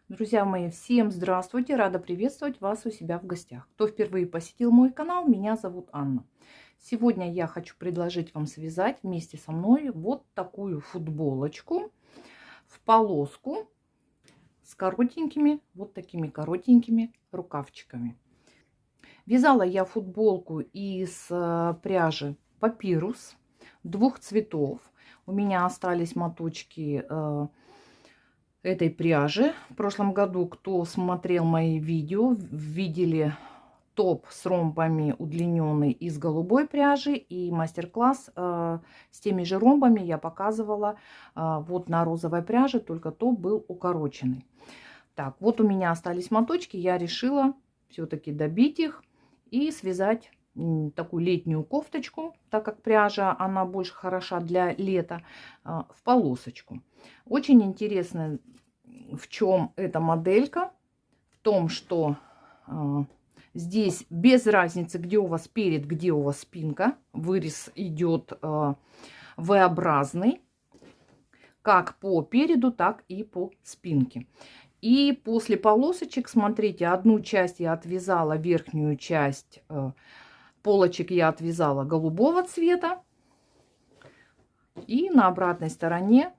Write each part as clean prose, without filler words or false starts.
Друзья мои, всем здравствуйте! Рада приветствовать вас у себя в гостях. Кто впервые посетил мой канал, меня зовут Анна. Сегодня я хочу предложить вам связать вместе со мной вот такую футболочку в полоску с коротенькими, вот такими коротенькими рукавчиками. Вязала я футболку из пряжи Папирус двух цветов. У меня остались моточки этой пряжи. В прошлом году, кто смотрел мои видео, видели топ с ромбами удлиненный из голубой пряжи и мастер-класс с теми же ромбами я показывала вот на розовой пряже, только топ был укороченный. Так, вот у меня остались моточки, я решила все-таки добить их и связать такую летнюю кофточку, так как пряжа, она больше хороша для лета, в полосочку. Очень интересно, в чем эта моделька, в том, что здесь без разницы, где у вас перед, где у вас спинка, вырез идет V-образный, как по переду, так и по спинке. И после полосочек, смотрите, одну часть я отвязала, верхнюю часть полочек я отвязала голубого цвета. И на обратной стороне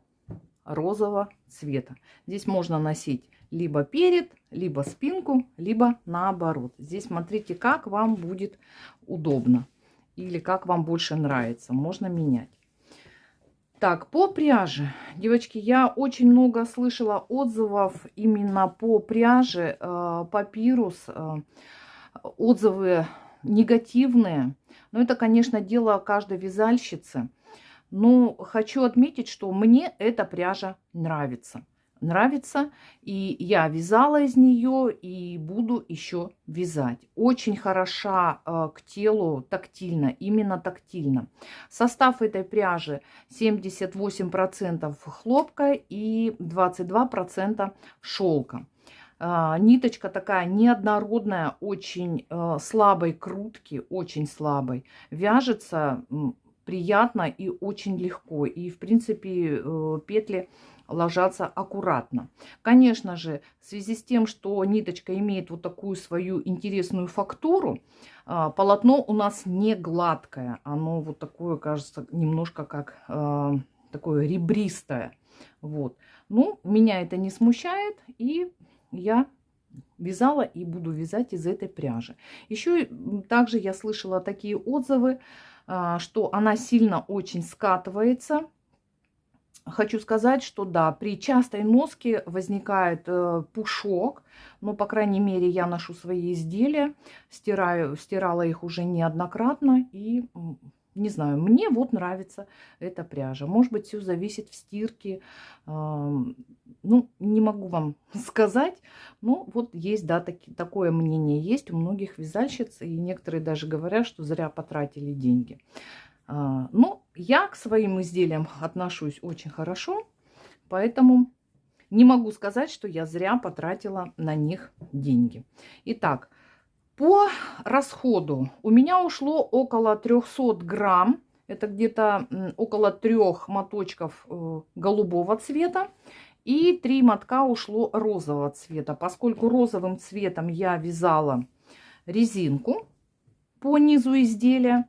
розового цвета. Здесь можно носить либо перед, либо спинку, либо наоборот. Здесь смотрите, как вам будет удобно. Или как вам больше нравится. Можно менять. Так, по пряже. Девочки, я очень много слышала отзывов именно по пряже Папирус. Отзывы негативные. Но это, конечно, дело каждой вязальщицы. Но хочу отметить, что мне эта пряжа нравится. Нравится. И я вязала из нее и буду еще вязать. Очень хороша к телу тактильно. Именно тактильно. Состав этой пряжи 78% хлопка и 22% шелка. Ниточка такая неоднородная, очень слабой крутки, очень слабой. Вяжется приятно и очень легко. И, в принципе, петли ложатся аккуратно. Конечно же, в связи с тем, что ниточка имеет вот такую свою интересную фактуру, полотно у нас не гладкое. Оно вот такое, кажется, немножко как такое ребристое. Вот. Ну, меня это не смущает, и я вязала и буду вязать из этой пряжи. Еще также я слышала такие отзывы, что она сильно очень скатывается. Хочу сказать, что да, при частой носке возникает пушок. Но, по крайней мере, я ношу свои изделия, стирала их уже неоднократно. И, не знаю, мне вот нравится эта пряжа. Может быть, все зависит в стирке. Ну, не могу вам сказать. Но вот есть, да, такое мнение есть у многих вязальщиц. И некоторые даже говорят, что зря потратили деньги. Но я к своим изделиям отношусь очень хорошо, поэтому не могу сказать, что я зря потратила на них деньги. Итак, по расходу у меня ушло около 300 грамм. Это где-то около 3 моточков голубого цвета. И 3 мотка ушло розового цвета. Поскольку розовым цветом я вязала резинку по низу изделия.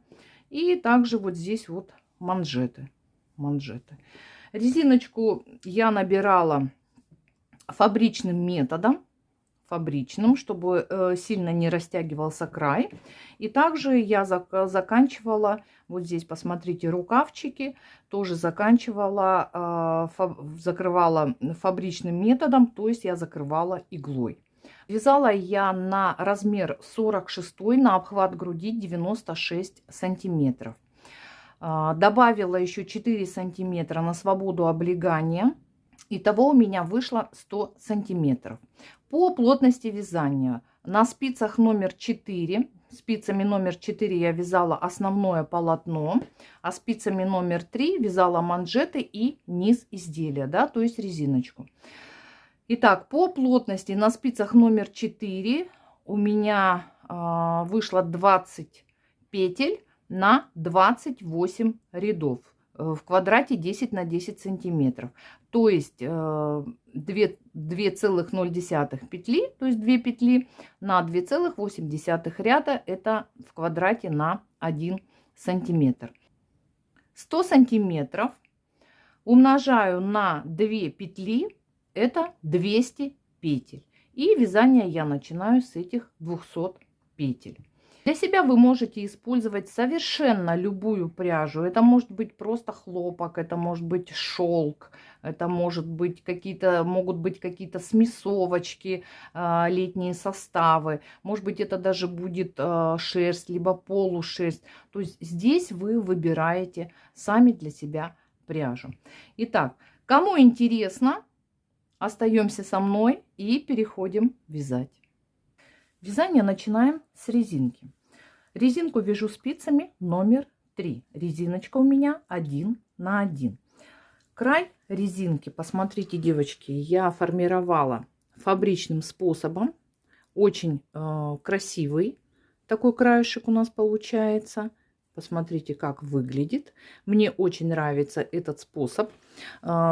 И также вот здесь вот манжеты. Резиночку я набирала фабричным методом. Фабричным, чтобы сильно не растягивался край. И также я заканчивала, вот здесь посмотрите, рукавчики. Тоже заканчивала, закрывала фабричным методом, то есть я закрывала иглой. Вязала я на размер 46, на обхват груди 96 сантиметров. Добавила еще 4 сантиметра на свободу облегания. Итого у меня вышло 100 сантиметров. По плотности вязания на спицах номер 4, спицами номер 4 я вязала основное полотно, а спицами номер 3 вязала манжеты и низ изделия, да, то есть резиночку. Итак, по плотности на спицах номер 4 у меня вышло 20 петель на 28 рядов. В квадрате 10 на 10 сантиметров. То есть 2 2,0 петли, то есть 2 петли на 2,8 ряда, это в квадрате на 1 сантиметр. 100 сантиметров умножаю на 2 петли, это 200 петель. И вязание я начинаю с этих 200 петель. Для себя вы можете использовать совершенно любую пряжу. Это может быть просто хлопок, это может быть шелк, это могут быть какие-то смесовочки, летние составы. Может быть, это даже будет шерсть, либо полушерсть. То есть здесь вы выбираете сами для себя пряжу. Итак, кому интересно, остаемся со мной и переходим вязать. Вязание начинаем с резинки. Резинку вяжу спицами номер 3. Резиночка у меня 1 на 1. Край резинки, посмотрите, девочки, я формировала фабричным способом. Очень красивый такой краешек у нас получается. Посмотрите, как выглядит. Мне очень нравится этот способ.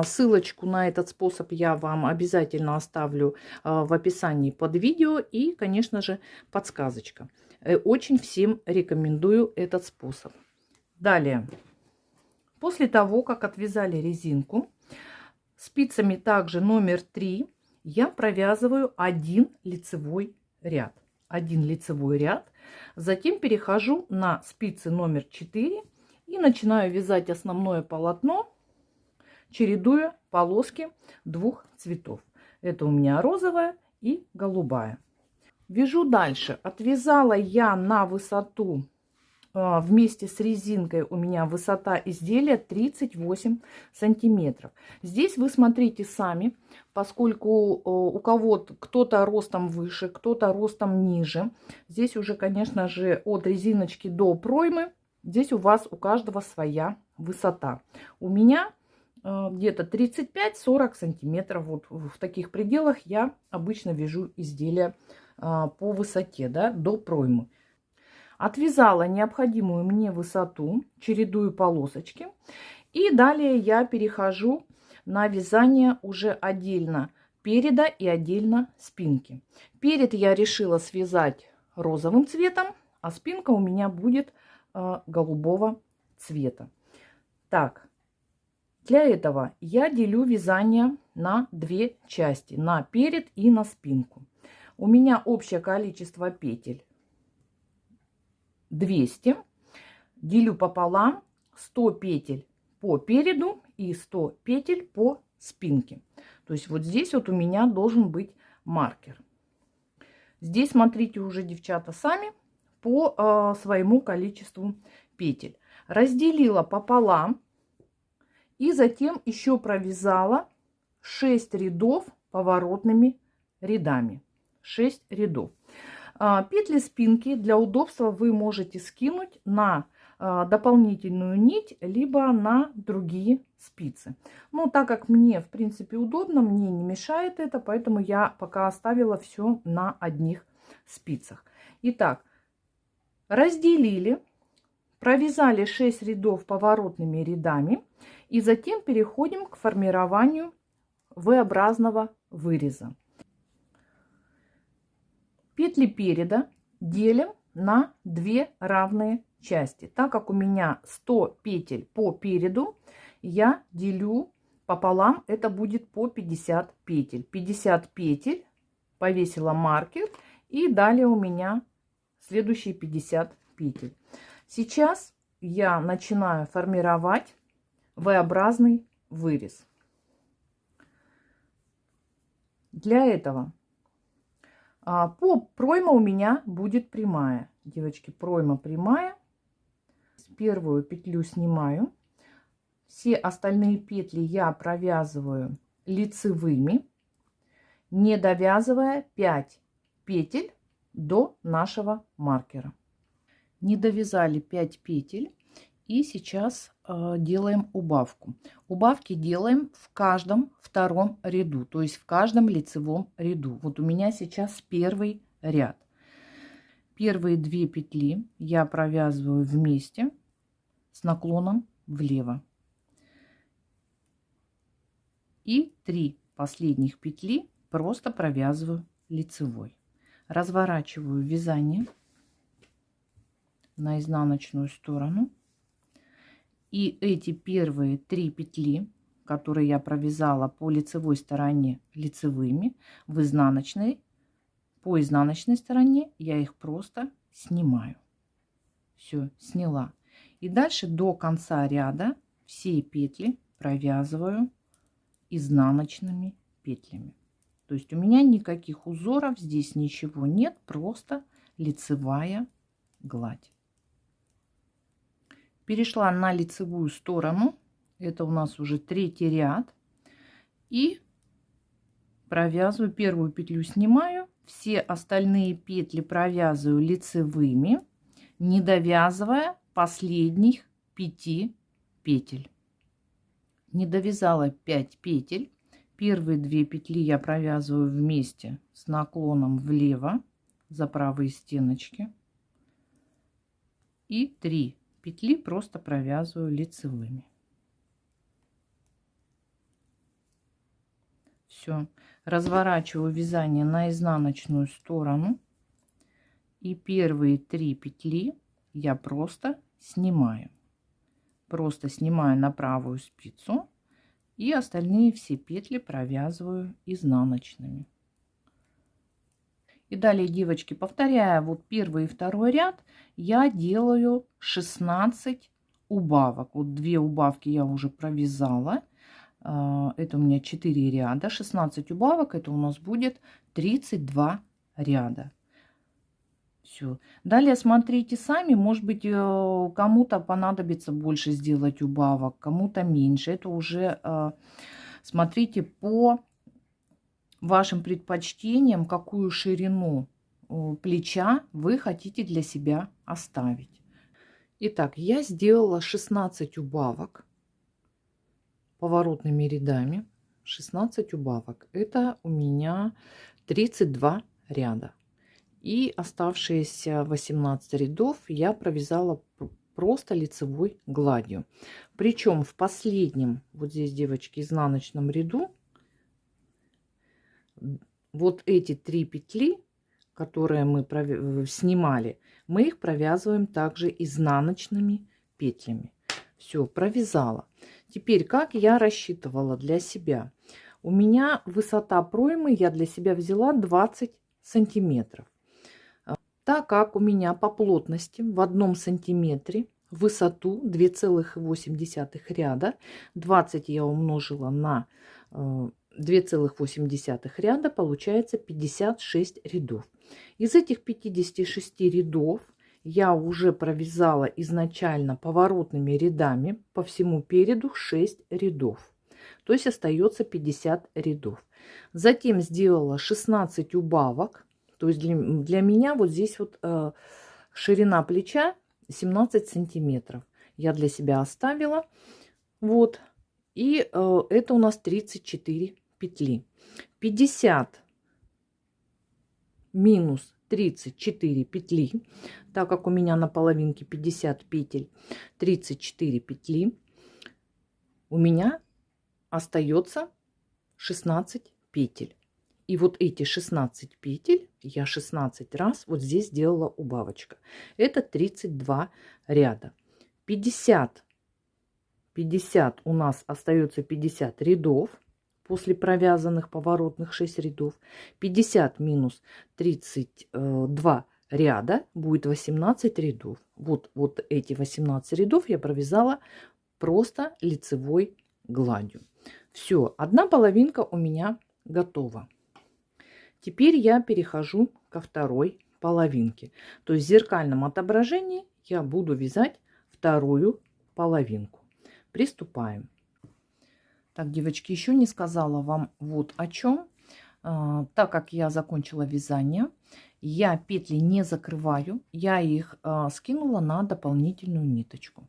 Ссылочку на этот способ я вам обязательно оставлю в описании под видео. И, конечно же, подсказочка. Очень всем рекомендую этот способ. Далее. После того, как отвязали резинку, спицами также номер 3 я провязываю один лицевой ряд. Один лицевой ряд. Затем перехожу на спицы номер 4 и начинаю вязать основное полотно, чередуя полоски двух цветов. Это у меня розовая и голубая. Вяжу дальше. Отвязала я на высоту, вместе с резинкой у меня высота изделия 38 сантиметров. Здесь вы смотрите сами, поскольку у кого-то кто-то ростом выше, кто-то ростом ниже. Здесь уже, конечно же, от резиночки до проймы, здесь у вас у каждого своя высота. У меня где-то 35-40 сантиметров. Вот в таких пределах я обычно вяжу изделия по высоте, да, до проймы. Отвязала необходимую мне высоту, чередую полосочки. И далее я перехожу на вязание уже отдельно переда и отдельно спинки. Перед я решила связать розовым цветом, а спинка у меня будет голубого цвета. Так, для этого я делю вязание на две части, на перед и на спинку. У меня общее количество петель 200, делю пополам, 100 петель по переду и 100 петель по спинке. То есть вот здесь вот у меня должен быть маркер. Здесь смотрите уже, девчата, сами по своему количеству петель. Разделила пополам и затем еще провязала 6 рядов поворотными рядами. 6 рядов. Петли спинки для удобства вы можете скинуть на дополнительную нить, либо на другие спицы. Но так как мне, в принципе, удобно, мне не мешает это, поэтому я пока оставила все на одних спицах. Итак, разделили, провязали 6 рядов поворотными рядами и затем переходим к формированию V-образного выреза. Петли переда делим на 2 равные части. Так как у меня 100 петель по переду, я делю пополам, это будет по 50 петель. 50 петель, повесила маркер, и далее у меня следующие 50 петель. Сейчас я начинаю формировать V-образный вырез. Для этого пройма у меня будет прямая. Девочки, пройма прямая. Первую петлю снимаю. Все остальные петли я провязываю лицевыми, не довязывая 5 петель до нашего маркера. Не довязали 5 петель. И сейчас делаем убавку. Убавки делаем в каждом втором ряду, то есть в каждом лицевом ряду. Вот у меня сейчас первый ряд. Первые 2 петли я провязываю вместе с наклоном влево. И 3 последних петли просто провязываю лицевой. Разворачиваю вязание на изнаночную сторону. И эти первые 3 петли, которые я провязала по лицевой стороне лицевыми, по изнаночной стороне я их просто снимаю. Все, сняла. И дальше до конца ряда все петли провязываю изнаночными петлями. То есть у меня никаких узоров, здесь ничего нет, просто лицевая гладь. Перешла на лицевую сторону. Это у нас уже 3-й ряд. И провязываю первую петлю, снимаю. Все остальные петли провязываю лицевыми, не довязывая последних 5 петель. Не довязала 5 петель. Первые 2 петли я провязываю вместе с наклоном влево за правые стеночки. И 3 петли просто провязываю лицевыми. Все, разворачиваю вязание на изнаночную сторону, и первые 3 петли я просто снимаю на правую спицу, и остальные все петли провязываю изнаночными. И далее, девочки, повторяя вот первый и второй ряд, я делаю 16 убавок. Вот 2 убавки я уже провязала. Это у меня 4 ряда. 16 убавок, это у нас будет 32 ряда. Все. Далее смотрите сами. Может быть, кому-то понадобится больше сделать убавок, кому-то меньше. Это уже смотрите по вашим предпочтениям, какую ширину плеча вы хотите для себя оставить. Итак, я сделала 16 убавок поворотными рядами. 16 убавок. Это у меня 32 ряда. И оставшиеся 18 рядов я провязала просто лицевой гладью. Причем в последнем, вот здесь, девочки, изнаночном ряду, вот эти 3 петли, которые мы снимали, мы их провязываем также изнаночными петлями. Все, провязала. Теперь, как я рассчитывала для себя. У меня высота проймы я для себя взяла 20 сантиметров. Так как у меня по плотности в 1 сантиметре высоту 2,8 ряда, 20 я умножила на 2,8 ряда, получается 56 рядов. Из этих 56 рядов я уже провязала изначально поворотными рядами по всему переду 6 рядов. То есть остается 50 рядов. Затем сделала 16 убавок. То есть для меня вот здесь вот ширина плеча 17 сантиметров. Я для себя оставила. Вот. И это у нас 34 петли. 50 минус 34 петли, так как у меня на половинке 50 петель, 34 петли, у меня остается 16 петель. И вот эти 16 петель я 16 раз вот здесь делала убавочка. Это 32 ряда. 50 у нас остается 50 рядов. После провязанных поворотных 6 рядов. 50 минус 32 ряда будет 18 рядов. Вот эти 18 рядов я провязала просто лицевой гладью. Все, одна половинка у меня готова. Теперь я перехожу ко второй половинке. То есть в зеркальном отображении я буду вязать вторую половинку. Приступаем. Так, девочки, еще не сказала вам вот о чем. Так как я закончила вязание, я петли не закрываю, я их скинула на дополнительную ниточку.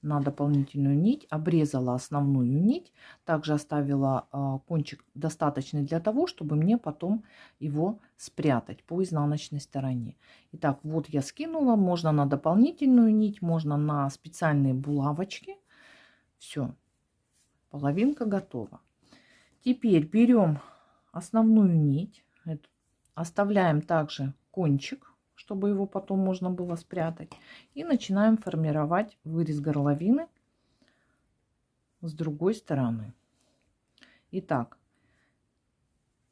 На дополнительную нить обрезала основную нить, также оставила кончик достаточный для того, чтобы мне потом его спрятать по изнаночной стороне. Итак, вот я скинула, можно на дополнительную нить, можно на специальные булавочки. Все. Половинка готова. Теперь берем основную нить, оставляем также кончик, чтобы его потом можно было спрятать, и начинаем формировать вырез горловины с другой стороны. Итак,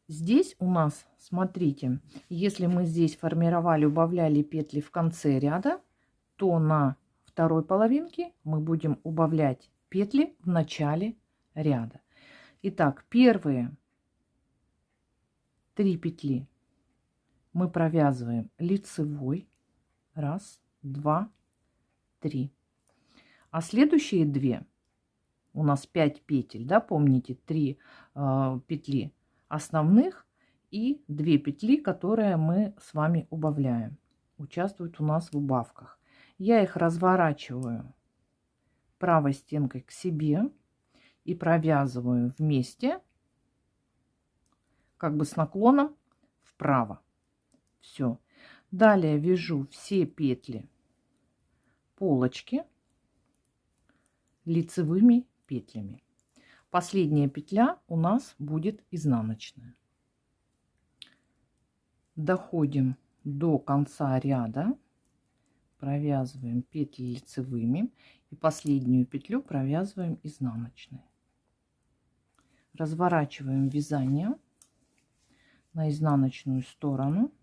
здесь у нас, смотрите, если мы здесь формировали, убавляли петли в конце ряда, то на второй половинке мы будем убавлять петли в начале ряда. Итак, первые 3 петли мы провязываем лицевой. 1, 2, 3. А следующие 2, у нас 5 петель, да, помните, 3 петли основных и 2 петли, которые мы с вами убавляем, участвуют у нас в убавках. Я их разворачиваю правой стенкой к себе и провязываю вместе, как бы с наклоном вправо. Все. Далее вяжу все петли полочки лицевыми петлями. Последняя петля у нас будет изнаночная. Доходим до конца ряда, провязываем петли лицевыми и последнюю петлю провязываем изнаночной. Разворачиваем вязание на изнаночную сторону.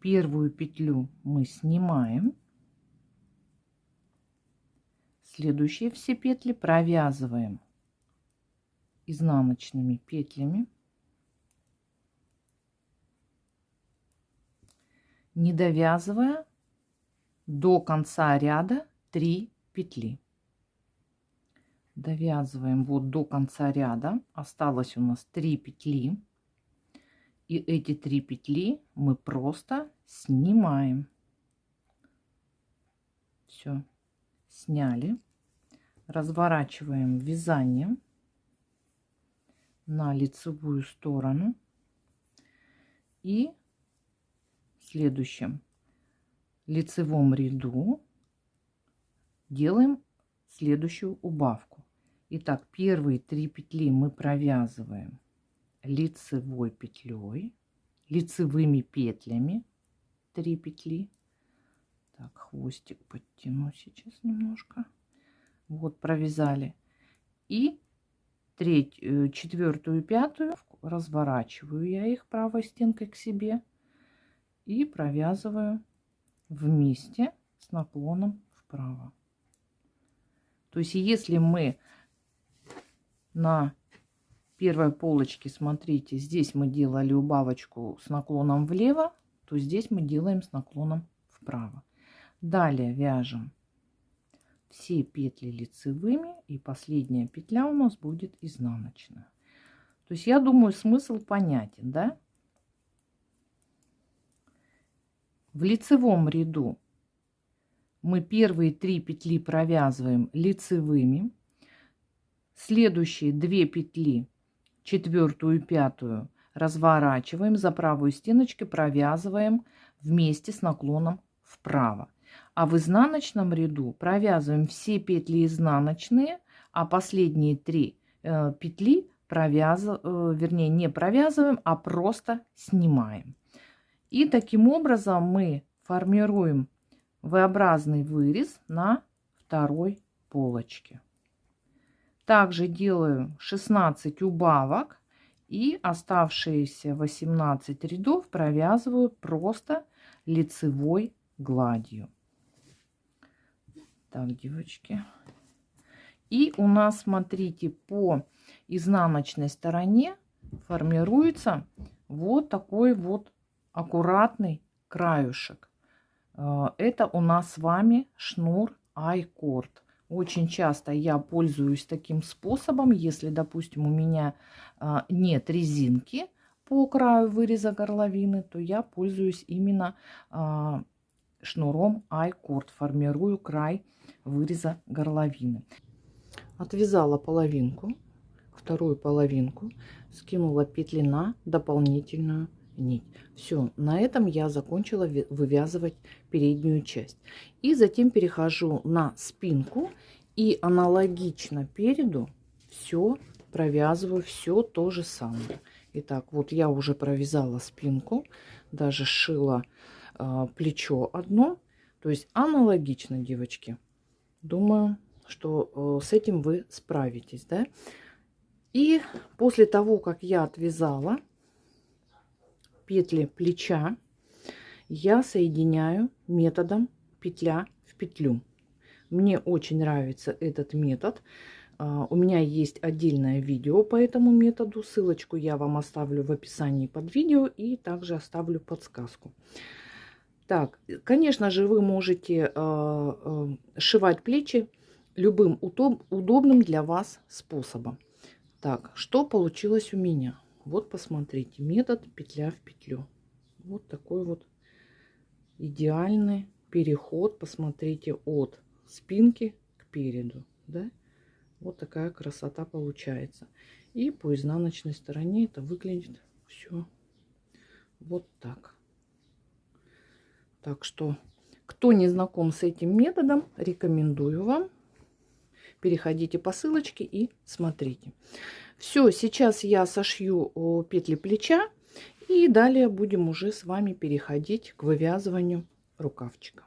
Первую петлю мы снимаем. Следующие все петли провязываем изнаночными петлями, не довязывая до конца ряда 3 петли. Довязываем вот до конца ряда. Осталось у нас 3 петли. И эти 3 петли мы просто снимаем. Все, сняли. Разворачиваем вязание на лицевую сторону. И в следующем лицевом ряду делаем следующую убавку. Итак, первые 3 петли мы провязываем лицевой петлей, лицевыми петлями 3 петли. Так, хвостик подтяну сейчас немножко. Вот, провязали. И четвертую, пятую разворачиваю я их правой стенкой к себе и провязываю вместе с наклоном вправо. То есть, если мы на первой полочке, смотрите, здесь мы делали убавочку с наклоном влево, то здесь мы делаем с наклоном вправо. Далее вяжем все петли лицевыми, и последняя петля у нас будет изнаночная. То есть, я думаю, смысл понятен, да? В лицевом ряду мы первые 3 петли провязываем лицевыми, следующие 2 петли, четвертую и пятую, разворачиваем, за правую стеночку провязываем вместе с наклоном вправо. А в изнаночном ряду провязываем все петли изнаночные, а последние 3 петли вернее, не провязываем, а просто снимаем. И таким образом мы формируем V-образный вырез на второй полочке. Также делаю 16 убавок и оставшиеся 18 рядов провязываю просто лицевой гладью. Так, девочки. И у нас, смотрите, по изнаночной стороне формируется вот такой вот аккуратный краюшек. Это у нас с вами шнур I-cord. Очень часто я пользуюсь таким способом, если, допустим, у меня нет резинки по краю выреза горловины, то я пользуюсь именно шнуром I-cord, формирую край выреза горловины. Отвязала половинку, вторую половинку, скинула петли на дополнительную нить. Все, на этом я закончила вывязывать переднюю часть. И затем перехожу на спинку и аналогично переду все провязываю, все то же самое. Итак, вот я уже провязала спинку, даже сшила плечо одно. То есть аналогично, девочки. Думаю, что с этим вы справитесь, да? И после того, как я отвязала петли плеча, я соединяю методом петля в петлю. Мне очень нравится этот метод. У меня есть отдельное видео по этому методу. Ссылочку я вам оставлю в описании под видео и также оставлю подсказку. Так, конечно же, вы можете сшивать плечи любым удобным для вас способом. Так, что получилось у меня? Вот посмотрите, метод петля в петлю. Вот такой вот идеальный переход, посмотрите, от спинки к переду, да? Вот такая красота получается. И по изнаночной стороне это выглядит все вот так. Так что, кто не знаком с этим методом, рекомендую вам. Переходите по ссылочке и смотрите. Все, сейчас я сошью петли плеча. И далее будем уже с вами переходить к вывязыванию рукавчика.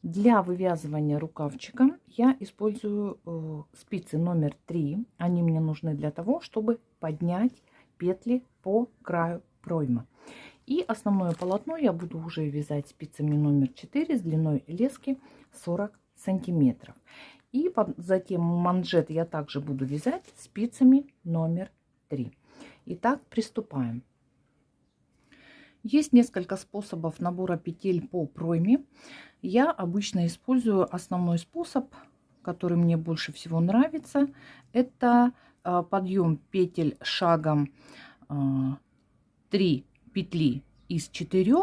Для вывязывания рукавчика я использую спицы номер 3. Они мне нужны для того, чтобы поднять петли по краю проймы. И основное полотно я буду уже вязать спицами номер 4 с длиной лески 40 сантиметров. И затем манжет я также буду вязать спицами номер 3. Итак, приступаем. Есть несколько способов набора петель по пройме. Я обычно использую основной способ, который мне больше всего нравится. Это подъем петель шагом 3 петли из 4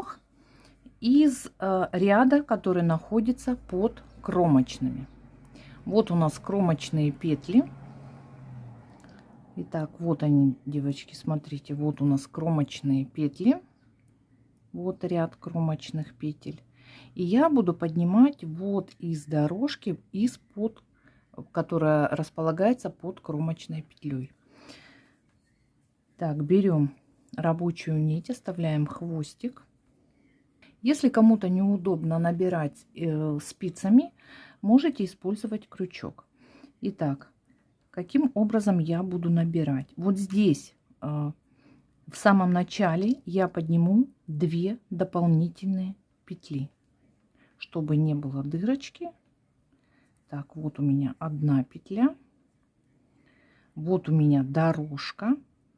из ряда, который находится под кромочными. Вот у нас кромочные петли. Итак, вот они, девочки, смотрите, вот у нас кромочные петли. Вот ряд кромочных петель. И я буду поднимать вот из дорожки, которая располагается под кромочной петлей. Так, берем рабочую нить, оставляем хвостик. Если кому-то неудобно набирать спицами, можете использовать крючок. Итак, каким образом я буду набирать? Вот здесь в самом начале я подниму 2 дополнительные петли, чтобы не было дырочки. Так, вот у меня 1 петля. Вот у меня дорожка.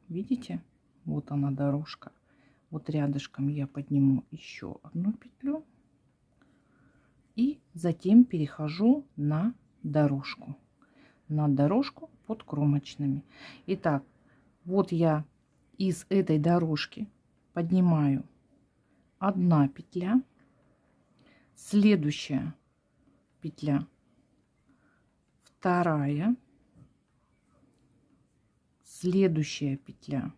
Видите? Вот она, дорожка. Вот рядышком я подниму еще 1 петлю. И затем перехожу на дорожку. На дорожку под кромочными. Итак, вот я из этой дорожки поднимаю 1 петля, следующая петля, 2, следующая петля,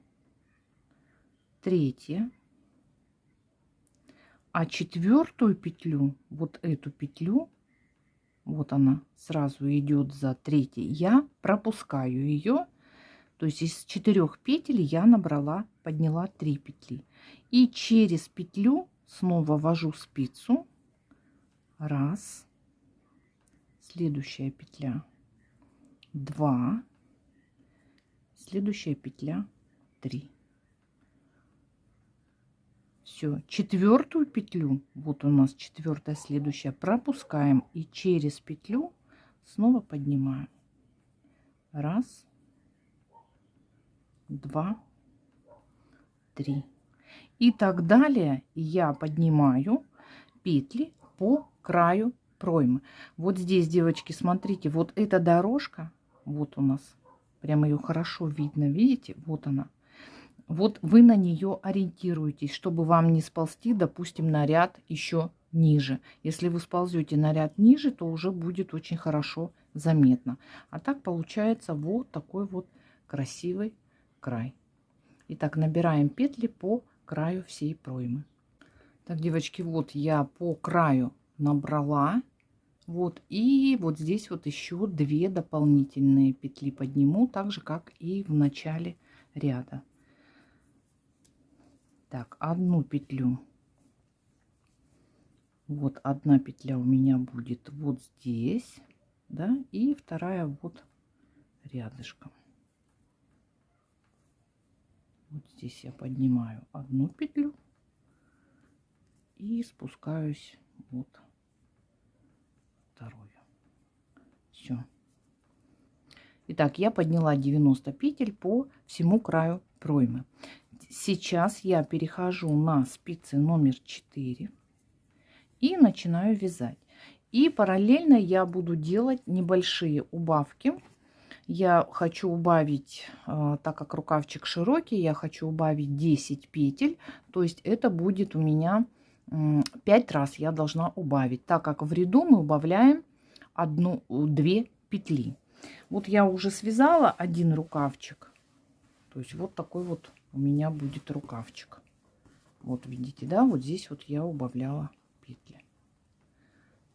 3, а 4 петлю, вот эту петлю, вот она сразу идет за 3, я пропускаю ее. То есть из 4 петель я набрала, подняла 3 петли. И через петлю снова ввожу спицу. 1, следующая петля 2, следующая петля 3. Все, 4 петлю, вот у нас 4 следующая, пропускаем и через петлю снова поднимаем. 1, 2, 3. И так далее я поднимаю петли по краю проймы. Вот здесь, девочки, смотрите, вот эта дорожка, вот у нас, прямо ее хорошо видно, видите, вот она. Вот вы на нее ориентируетесь, чтобы вам не сползти, допустим, на ряд еще ниже. Если вы сползете на ряд ниже, то уже будет очень хорошо заметно. А так получается вот такой вот красивый край. Итак, набираем петли по краю всей проймы. Так, девочки, вот я по краю набрала Вот, и вот здесь вот еще 2 дополнительные петли подниму, так же как и в начале ряда. Так, одну петлю. Вот одна петля у меня будет вот здесь, да, и вторая вот рядышком. Вот здесь я поднимаю одну петлю и спускаюсь вот вторую. Все. Итак, я подняла 90 петель по всему краю проймы. Сейчас я перехожу на спицы номер 4 и начинаю вязать. И параллельно я буду делать небольшие убавки. Я хочу убавить, так как рукавчик широкий, я хочу убавить 10 петель. То есть это будет у меня 5 раз я должна убавить, так как в ряду мы убавляем 1-2 петли. Вот я уже связала один рукавчик. То есть вот такой вот у меня будет рукавчик. Вот видите, да, вот здесь вот я убавляла петли.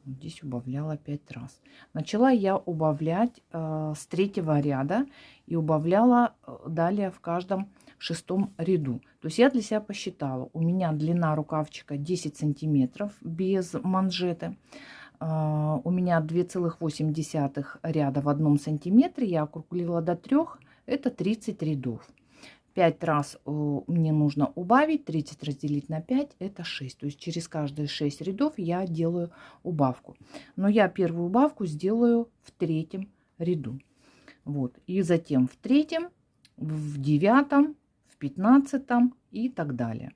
Вот здесь убавляла 5 раз. Начала я убавлять с 3-го ряда и убавляла далее в каждом 6-м ряду. То есть я для себя посчитала, у меня длина рукавчика 10 сантиметров без манжеты. У меня 2,8 ряда в 1 сантиметре. Я округлила до 3, это 30 рядов. 5 раз мне нужно убавить, 30 разделить на 5, это 6. То есть через каждые 6 рядов я делаю убавку. Но я первую убавку сделаю в 3-м ряду. Вот. И затем в 3-м, в 9-м, в 15-м и так далее.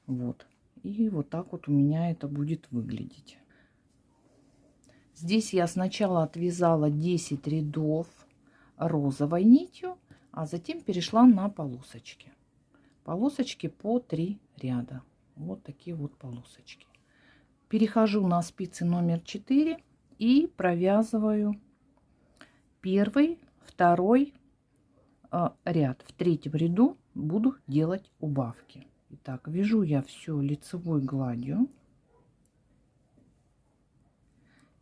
Вот. И вот так вот у меня это будет выглядеть. Здесь я сначала отвязала 10 рядов розовой нитью, а затем перешла на полосочки. Полосочки по 3 ряда. Вот такие вот полосочки. Перехожу на спицы номер 4 и провязываю первый, второй ряд. В 3-м ряду буду делать убавки. Итак, вяжу я все лицевой гладью.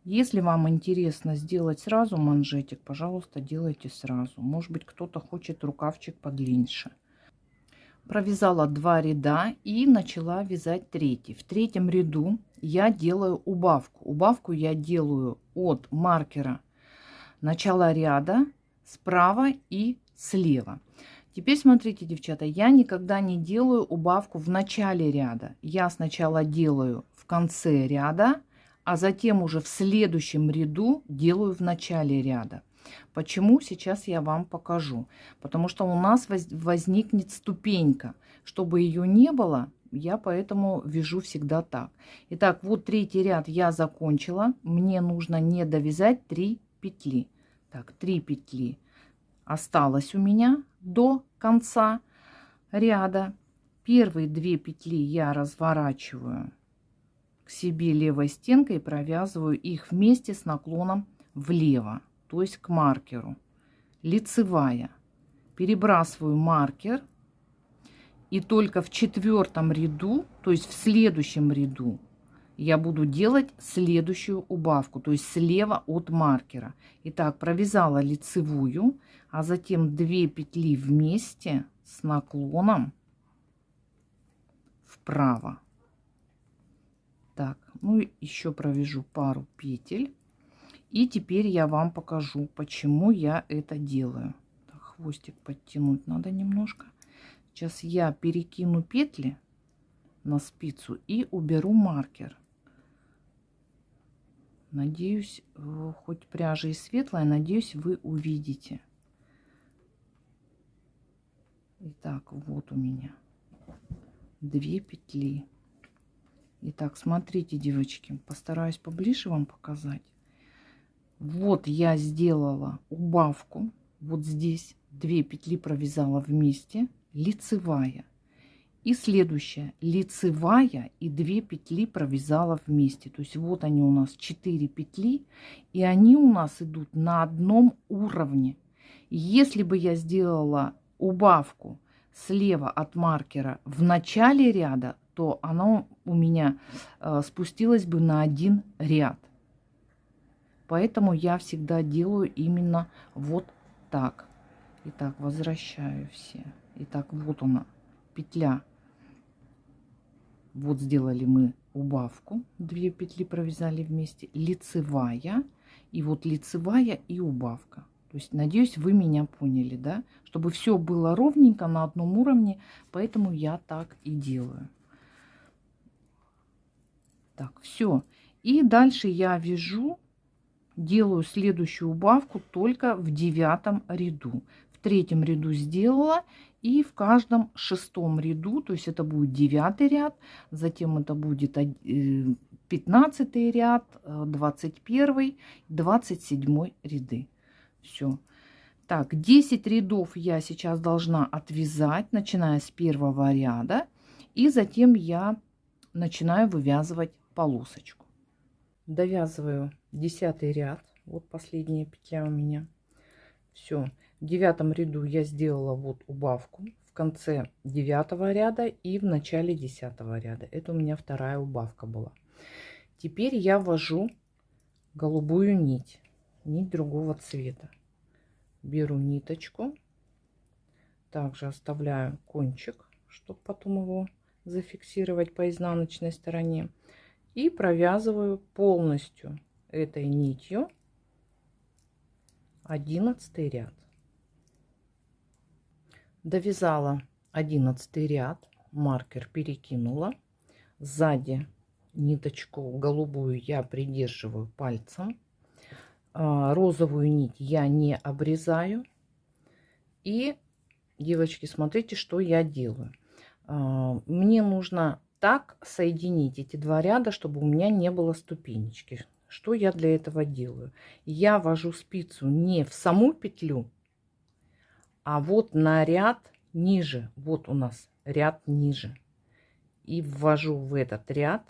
Если вам интересно сделать сразу манжетик, пожалуйста, делайте сразу. Может быть, кто-то хочет рукавчик подлиннее. Провязала 2 ряда и начала вязать 3-й. В 3-м ряду я делаю убавку. Убавку я делаю от маркера начала ряда справа и слева. Теперь смотрите, девчата, я никогда не делаю убавку в начале ряда. Я сначала делаю в конце ряда, а затем уже в следующем ряду делаю в начале ряда. Почему? Сейчас я вам покажу. Потому что у нас возникнет ступенька. Чтобы ее не было, я поэтому вяжу всегда так. Итак, вот 3-й ряд я закончила. Мне нужно не довязать 3 петли. Так, 3 петли осталось у меня до конца ряда. Первые 2 петли я разворачиваю к себе левой стенкой и провязываю их вместе с наклоном влево, то есть к маркеру. Лицевая. Перебрасываю маркер и только в 4-м ряду, то есть в следующем ряду, я буду делать следующую убавку, то есть слева от маркера. Итак, провязала лицевую, а затем 2 петли вместе с наклоном вправо. Так, ну и еще провяжу пару петель. И теперь я вам покажу, почему я это делаю. Так, хвостик подтянуть надо немножко. Сейчас я перекину петли на спицу и уберу маркер. Надеюсь, хоть пряжа и светлая, надеюсь, вы увидите. Итак, вот у меня 2 петли. Итак, смотрите, девочки, постараюсь поближе вам показать. Вот я сделала убавку. Вот здесь 2 петли провязала вместе, лицевая. И следующая лицевая и 2 петли провязала вместе. То есть вот они у нас 4 петли, и они у нас идут на одном уровне. Если бы я сделала убавку слева от маркера в начале ряда, то оно у меня спустилось бы на 1 ряд. Поэтому я всегда делаю именно вот так. Итак, возвращаю все. Итак, вот она, петля. Вот сделали мы убавку. 2 петли провязали вместе. Лицевая. И вот лицевая и убавка. То есть, надеюсь, вы меня поняли, да? Чтобы все было ровненько на одном уровне. Поэтому я так и делаю. Так, все. И дальше я вяжу, делаю следующую убавку только в 9 ряду. В 3 ряду сделала, и в каждом 6 ряду, то есть это будет 9 ряд, затем это будет 15 ряд, 21, 27 ряды. Все. Так, 10 рядов я сейчас должна отвязать, начиная с 1 ряда, и затем я начинаю вывязывать полосочку. Довязываю 10 ряд. Вот последняя петля у меня. Все. В 9 ряду я сделала вот убавку. В конце 9 ряда и в начале 10 ряда. Это у меня вторая убавка была. Теперь я ввожу голубую нить. Нить другого цвета. Беру ниточку. Также оставляю кончик, чтобы потом его зафиксировать по изнаночной стороне. И провязываю полностью этой нитью 11 ряд. Довязала 11 ряд, маркер перекинула. Сзади ниточку голубую я придерживаю пальцем. Розовую нить я не обрезаю. И, девочки, смотрите, что я делаю. Мне нужно так соединить эти 2 ряда, чтобы у меня не было ступенечки. Что я для этого делаю? Я ввожу спицу не в саму петлю, а вот на ряд ниже. Вот у нас ряд ниже. И ввожу в этот ряд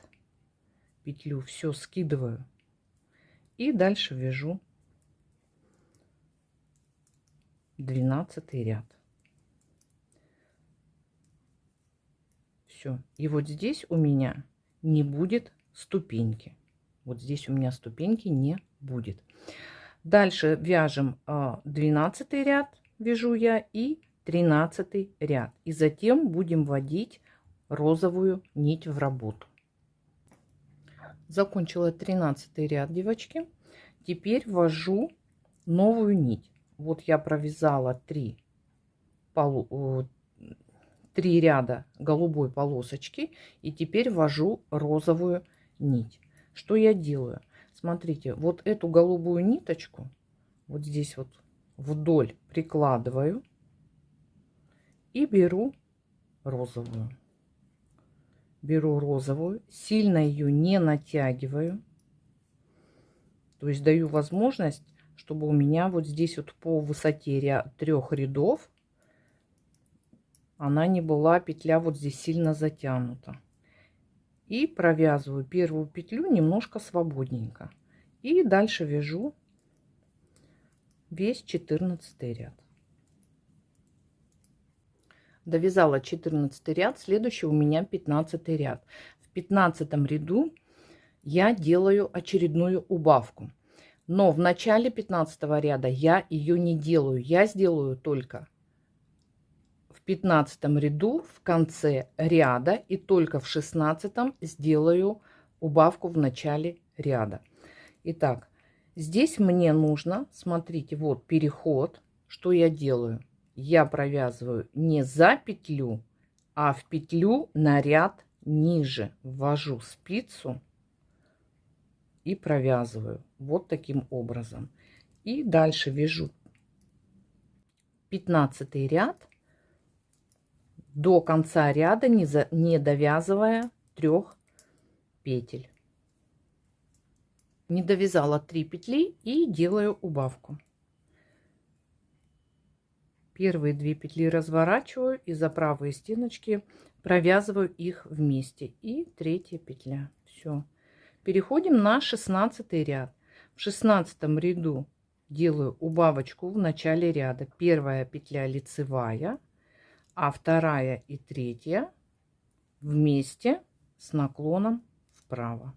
петлю, все скидываю. И дальше вяжу 12 ряд. Все. И вот здесь у меня не будет ступеньки. Вот здесь у меня ступеньки не будет. Дальше вяжем 12 ряд, вяжу я, и 13 ряд. И затем будем вводить розовую нить в работу. Закончила 13 ряд, девочки. Теперь ввожу новую нить. Вот я провязала 3 ряда голубой полосочки, и теперь ввожу розовую нить. Что я делаю? Смотрите, вот эту голубую ниточку вот здесь вот вдоль прикладываю и беру розовую. Беру розовую, сильно ее не натягиваю. То есть даю возможность, чтобы у меня вот здесь вот по высоте 3 рядов она не была, петля вот здесь сильно затянута. И провязываю первую петлю немножко свободненько. И дальше вяжу весь 14 ряд. Довязала 14 ряд, следующий у меня 15 ряд. В 15 ряду я делаю очередную убавку. Но в начале 15 ряда я ее не делаю. Я сделаю только в 15 ряду в конце ряда, и только в 16 сделаю убавку в начале ряда. Итак, здесь мне нужно, смотрите, вот переход. Что я делаю? Я провязываю не за петлю, а в петлю на ряд ниже. Ввожу спицу и провязываю вот таким образом. И дальше вяжу 15 ряд до конца ряда, не довязывая 3 петель. Не довязала 3 петли и делаю убавку. Первые 2 петли разворачиваю и за правые стеночки провязываю их вместе. И 3 петля. Все. Переходим на 16 ряд. В 16 ряду делаю убавочку в начале ряда. Первая петля лицевая, а вторая и третья вместе с наклоном вправо.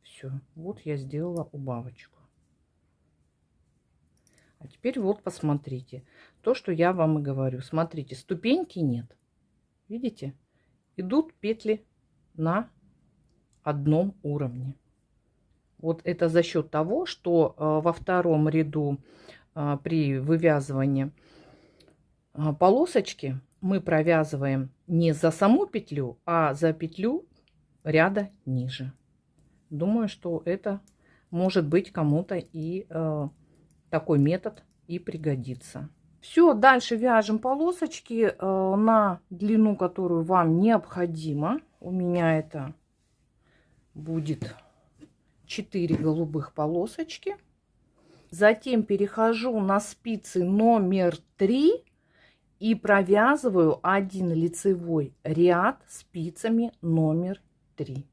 Все. Вот я сделала убавочку. А теперь вот посмотрите. То, что я вам и говорю. Смотрите, ступеньки нет. Видите? Идут петли на одном уровне. Вот это за счет того, что во втором ряду при вывязывании полосочки мы провязываем не за саму петлю, а за петлю ряда ниже. Думаю, что это может быть кому-то и такой метод и пригодится. Все, дальше вяжем полосочки на длину, которую вам необходимо. У меня это будет 4 голубых полосочки. Затем перехожу на спицы номер 3 и провязываю один лицевой ряд спицами номер 3.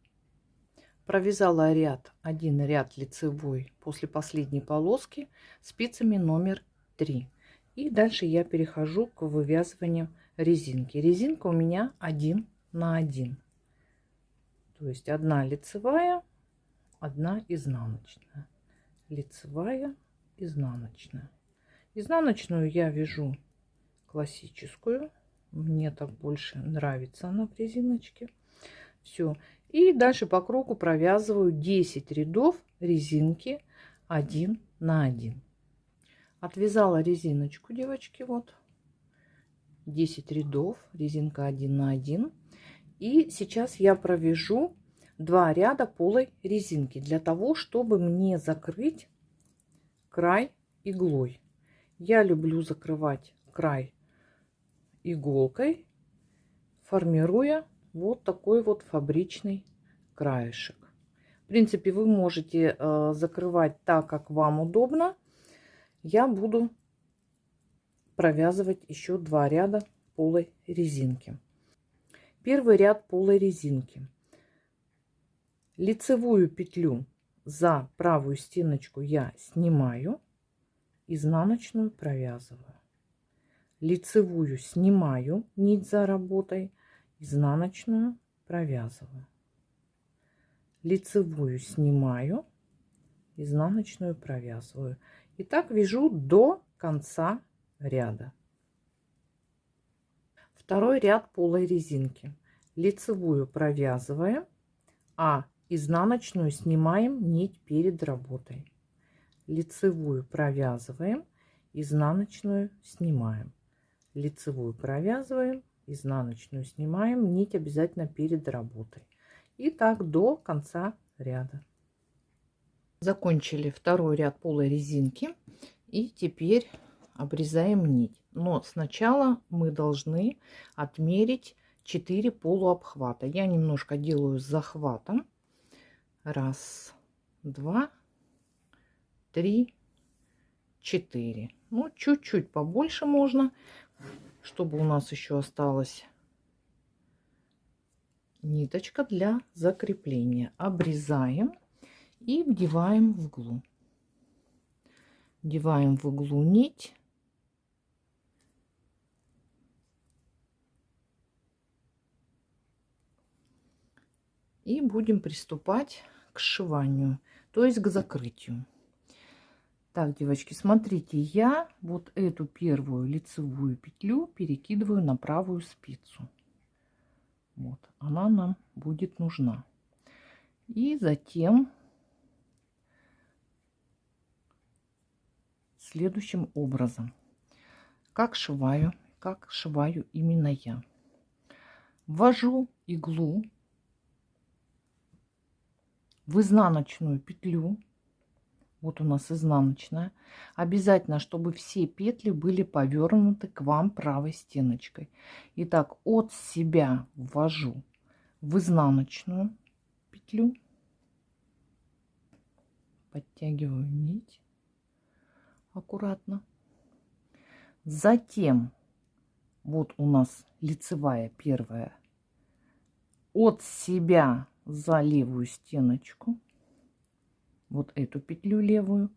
Провязала один ряд лицевой после последней полоски спицами номер 3. И дальше я перехожу к вывязыванию резинки. Резинка у меня 1 на 1. То есть 1 лицевая, 1 изнаночная. Лицевая, изнаночная. Изнаночную я вяжу классическую. Мне так больше нравится она в резиночке. Все. И дальше по кругу провязываю 10 рядов резинки 1 на 1. Отвязала резиночку, девочки, вот 10 рядов, резинка 1 на 1. И сейчас я провяжу 2 ряда полой резинки для того, чтобы мне закрыть край иглой. Я люблю закрывать край иголкой, формируя вот такой вот фабричный краешек. В принципе, вы можете закрывать так, как вам удобно. Я буду провязывать еще 2 ряда полой резинки. Первый ряд полой резинки. Лицевую петлю за правую стеночку я снимаю, изнаночную провязываю. Лицевую снимаю нить за работой, изнаночную провязываю. Лицевую снимаю, изнаночную провязываю. И так вяжу до конца ряда. Второй ряд полой резинки. Лицевую провязываем, а изнаночную снимаем нить перед работой. Лицевую провязываем, изнаночную снимаем. Лицевую провязываем, изнаночную снимаем, нить обязательно перед работой. И так до конца ряда. Закончили второй ряд полой резинки. И теперь обрезаем нить. Но сначала мы должны отмерить 4 полуобхвата. Я немножко делаю с захватом. 1, 2, 3, 4. Ну, чуть-чуть побольше можно, чтобы у нас еще осталась ниточка для закрепления. Обрезаем и вдеваем в иглу. Вдеваем в иглу нить. И будем приступать к сшиванию, то есть к закрытию. Так, девочки, смотрите, я вот эту первую лицевую петлю перекидываю на правую спицу. Вот, она нам будет нужна. И затем следующим образом. Как сшиваю именно я. Ввожу иглу в изнаночную петлю. Вот у нас изнаночная. Обязательно, чтобы все петли были повернуты к вам правой стеночкой. Итак, от себя ввожу в изнаночную петлю. Подтягиваю нить аккуратно. Затем вот у нас лицевая первая. От себя за левую стеночку. Вот эту петлю левую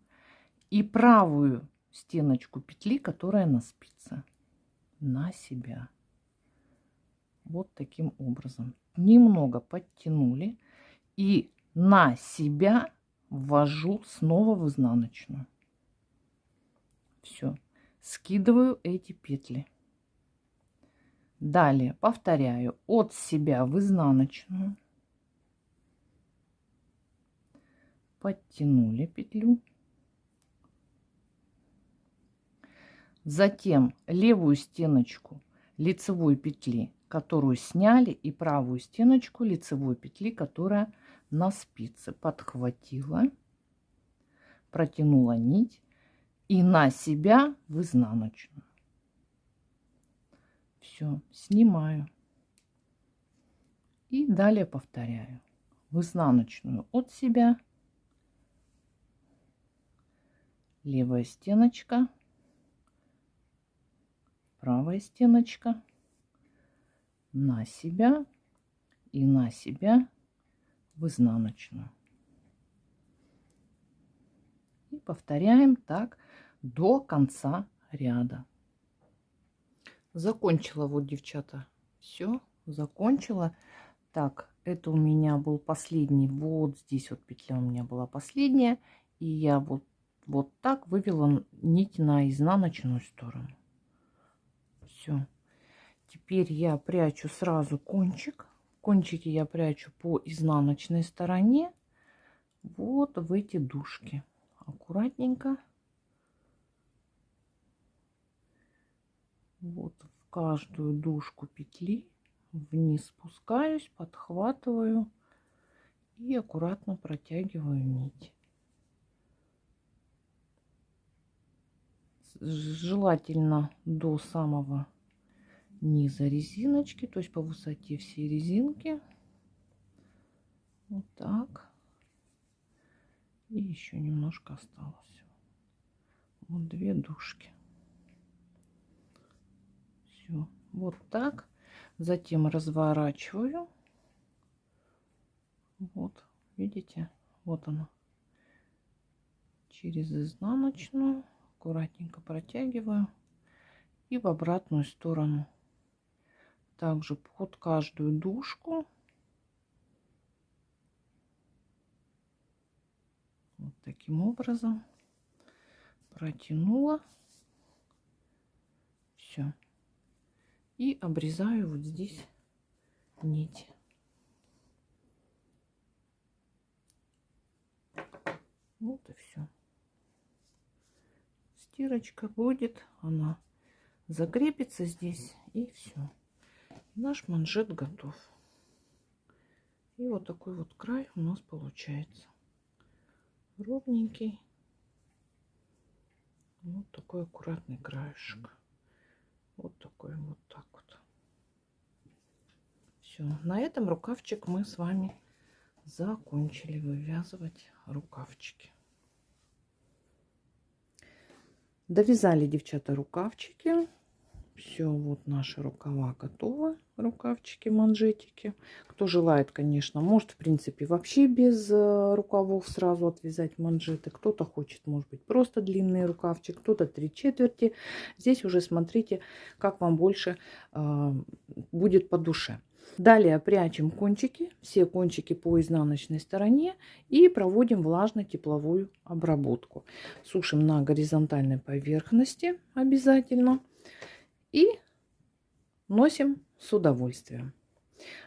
и правую стеночку петли, которая на спице, на себя. Вот таким образом. Немного подтянули и на себя ввожу снова в изнаночную. Все. Скидываю эти петли. Далее повторяю от себя в изнаночную. Подтянули петлю. Затем левую стеночку лицевой петли, которую сняли, и правую стеночку лицевой петли, которая на спице, подхватила, протянула нить и на себя в изнаночную. Все, снимаю. И далее повторяю. В изнаночную от себя. Левая стеночка. Правая стеночка. На себя. И на себя в изнаночную. И повторяем так до конца ряда. Закончила, вот, девчата, все, закончила. Так, это у меня был последний, вот здесь вот петля у меня была последняя, и я вот так вывела нить на изнаночную сторону. Все. Теперь я прячу сразу кончик. Кончики я прячу по изнаночной стороне, вот в эти дужки. Аккуратненько. Вот в каждую дужку петли вниз спускаюсь, подхватываю и аккуратно протягиваю нить. Желательно до самого низа резиночки, то есть по высоте всей резинки. Вот так. И еще немножко осталось. Вот 2 дужки. Все. Вот так. Затем разворачиваю. Вот. Видите? Вот она. Через изнаночную. Аккуратненько протягиваю. И в обратную сторону. Также под каждую дужку. Вот таким образом протянула. Все. И обрезаю вот здесь нить. Вот и все. Стирочка будет, она закрепится здесь, и все. Наш манжет готов. И вот такой вот край у нас получается. Ровненький. Вот такой аккуратный краешек. Вот такой вот так вот. Все. На этом рукавчик мы с вами закончили вывязывать рукавчики. Довязали, девчата, рукавчики. Все, вот наши рукава готовы. Рукавчики, манжетики. Кто желает, конечно, может, в принципе, вообще без рукавов сразу отвязать манжеты. Кто-то хочет, может быть, просто длинный рукавчик, кто-то 3/4. Здесь уже смотрите, как вам больше будет по душе. Далее прячем кончики, все кончики по изнаночной стороне и проводим влажно-тепловую обработку. Сушим на горизонтальной поверхности обязательно и носим с удовольствием.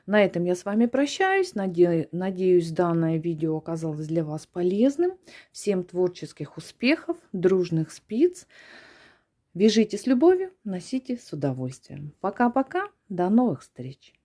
На этом я с вами прощаюсь. Надеюсь, данное видео оказалось для вас полезным. Всем творческих успехов, дружных спиц. Вяжите с любовью, носите с удовольствием. Пока-пока, до новых встреч!